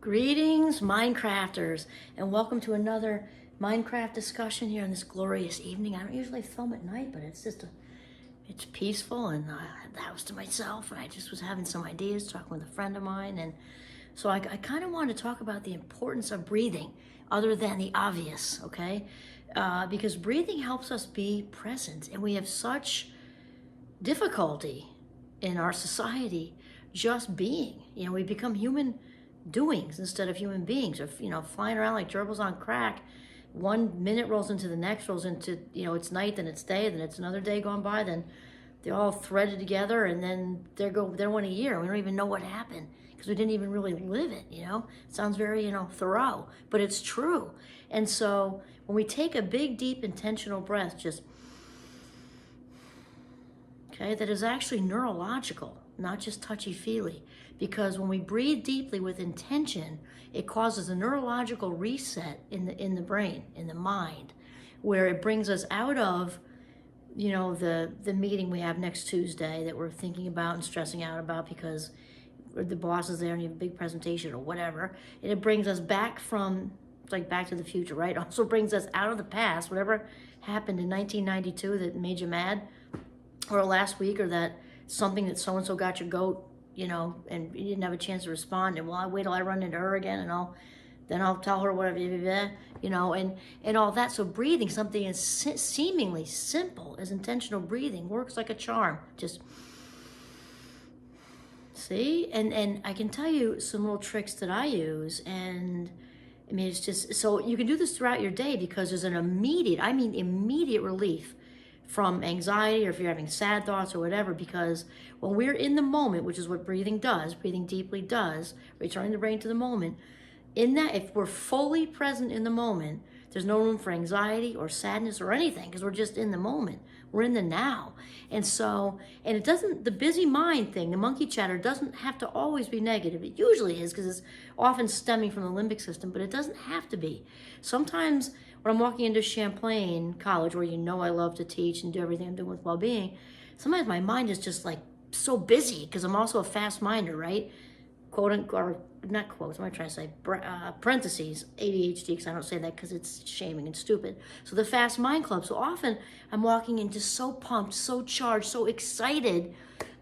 Greetings, Minecrafters, and welcome to another Minecraft discussion here on this glorious evening. I don't usually film at night, but it's peaceful, and I had the house to myself, and I just was having some ideas, talking with a friend of mine, and so I kind of wanted to talk about the importance of breathing, other than the obvious, okay? Because breathing helps us be present, and we have such difficulty in our society just being. We become human doings instead of human beings, or flying around like gerbils on crack. 1 minute rolls into the next, rolls into it's night, then it's day, then it's another day gone by, then they're all threaded together, and then they're 1 year. We don't even know what happened because we didn't even really live it. It sounds very Thoreau, but it's true. And so when we take a big, deep, intentional breath, just that is actually neurological, not just touchy-feely. Because when we breathe deeply with intention, it causes a neurological reset in the brain, in the mind, where it brings us out of, the meeting we have next Tuesday that we're thinking about and stressing out about because the boss is there and you have a big presentation or whatever. And it brings us back from, like Back to the Future, right? Also brings us out of the past, whatever happened in 1992 that made you mad, or last week, or that something that so-and-so got your goat, and you didn't have a chance to respond, and I wait till I run into her again, and then I'll tell her whatever, and all that. So breathing, something as seemingly simple as intentional breathing, works like a charm. Just see, and I can tell you some little tricks that I use, and I mean, it's just, so you can do this throughout your day because there's an immediate relief from anxiety, or if you're having sad thoughts or whatever, because when we're in the moment, which is what breathing does, breathing deeply does, returning the brain to the moment, in that, if we're fully present in the moment, there's no room for anxiety or sadness or anything, because we're just in the moment. We're in the now. And so, and it doesn't, the busy mind thing, the monkey chatter, doesn't have to always be negative. It usually is, because it's often stemming from the limbic system, but it doesn't have to be. Sometimes when I'm walking into Champlain College, where I love to teach and do everything I'm doing with well-being, sometimes my mind is just like so busy, because I'm also a fast minder, right? Quote, or not quotes, what am I trying to say? Parentheses, ADHD, because I don't say that because it's shaming and stupid. So the Fast Mind Club. So often I'm walking in just so pumped, so charged, so excited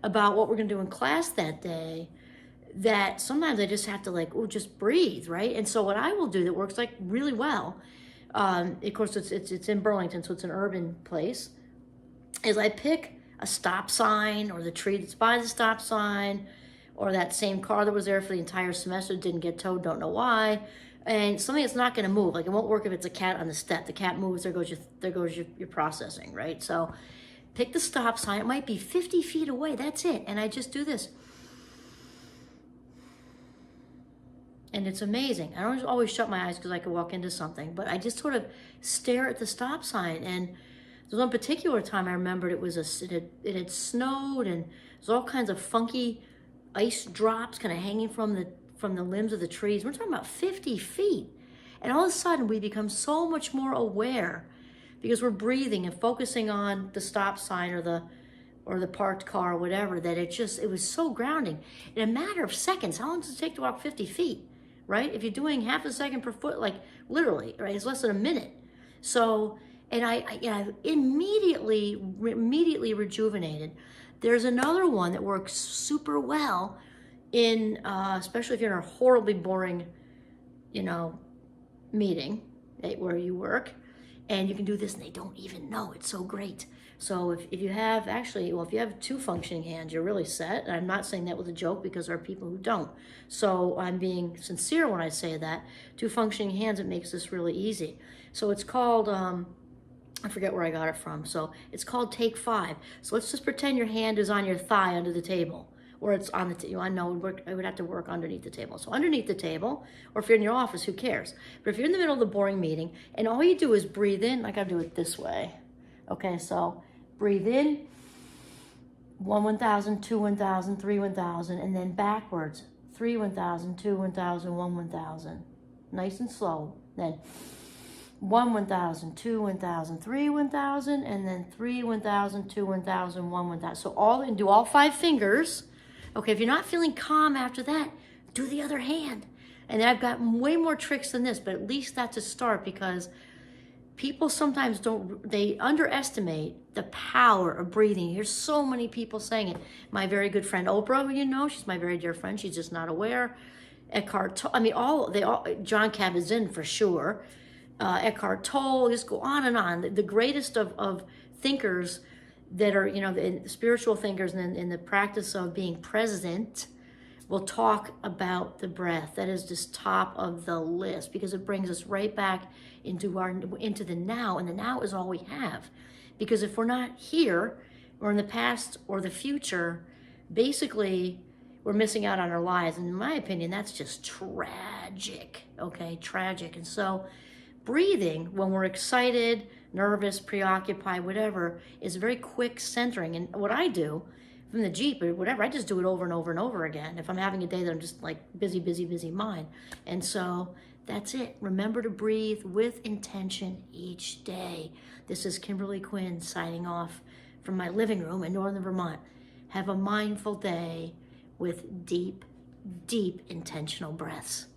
about what we're going to do in class that day, that sometimes I just have to just breathe, right? And so what I will do that works really well, of course it's in Burlington, so it's an urban place, is I pick a stop sign, or the tree that's by the stop sign, or that same car that was there for the entire semester, didn't get towed, don't know why, and something that's not going to move. Like, it won't work if it's a cat on the step. The cat moves, there goes your processing, right? So pick the stop sign. It might be 50 feet away, that's it. And I just do this. And it's amazing. I don't always shut my eyes because I could walk into something, but I just sort of stare at the stop sign. And there was one particular time I remembered, it had snowed, and there's all kinds of funky ice drops kind of hanging from the limbs of the trees. We're talking about 50 feet. And all of a sudden we become so much more aware, because we're breathing and focusing on the stop sign or the parked car or whatever, that it was so grounding. In a matter of seconds, how long does it take to walk 50 feet, right? If you're doing half a second per foot, literally, right? It's less than a minute. So, and I immediately rejuvenated. There's another one that works super well in, especially if you're in a horribly boring, meeting where you work, and you can do this and they don't even know. It's so great. So if you have if you have 2 functioning hands, you're really set. And I'm not saying that with a joke, because there are people who don't. So I'm being sincere when I say that. 2 functioning hands, it makes this really easy. So it's called, I forget where I got it from. So it's called Take 5. So let's just pretend your hand is on your thigh under the table, or it's on the table. I know I would have to work underneath the table. So underneath the table, or if you're in your office, who cares? But if you're in the middle of the boring meeting, and all you do is breathe in, I gotta do it this way. Okay, so breathe in, 1 1,000, 2 1,000, 3 1,000, and then backwards, 3 1,000, 2 1,000, 1 1,000. Nice and slow. Then 1 1,000, 2 1,000, 3 1,000, and then 3 1,000, 2 1,000, 1 1,000. So do all 5 fingers. Okay, if you're not feeling calm after that, do the other hand. And then I've got way more tricks than this, but at least that's a start, because people sometimes they underestimate the power of breathing. You hear so many people saying it. My very good friend Oprah, who you know, she's my very dear friend, she's just not aware. Eckhart Tolle, I mean, John Kabat-Zinn for sure. Eckhart Tolle, just go on and on. The greatest of thinkers that are, the spiritual thinkers and in the practice of being present will talk about the breath. That is just top of the list, because it brings us right back into the now, and the now is all we have. Because if we're not here, or in the past or the future, basically we're missing out on our lives. And in my opinion, that's just tragic, okay? Tragic. And so breathing, when we're excited, nervous, preoccupied, whatever, is a very quick centering. And what I do from the Jeep or whatever, I just do it over and over and over again. If I'm having a day that I'm just like busy mind. And so that's it. Remember to breathe with intention each day. This is Kimberly Quinn signing off from my living room in Northern Vermont. Have a mindful day with deep, deep intentional breaths.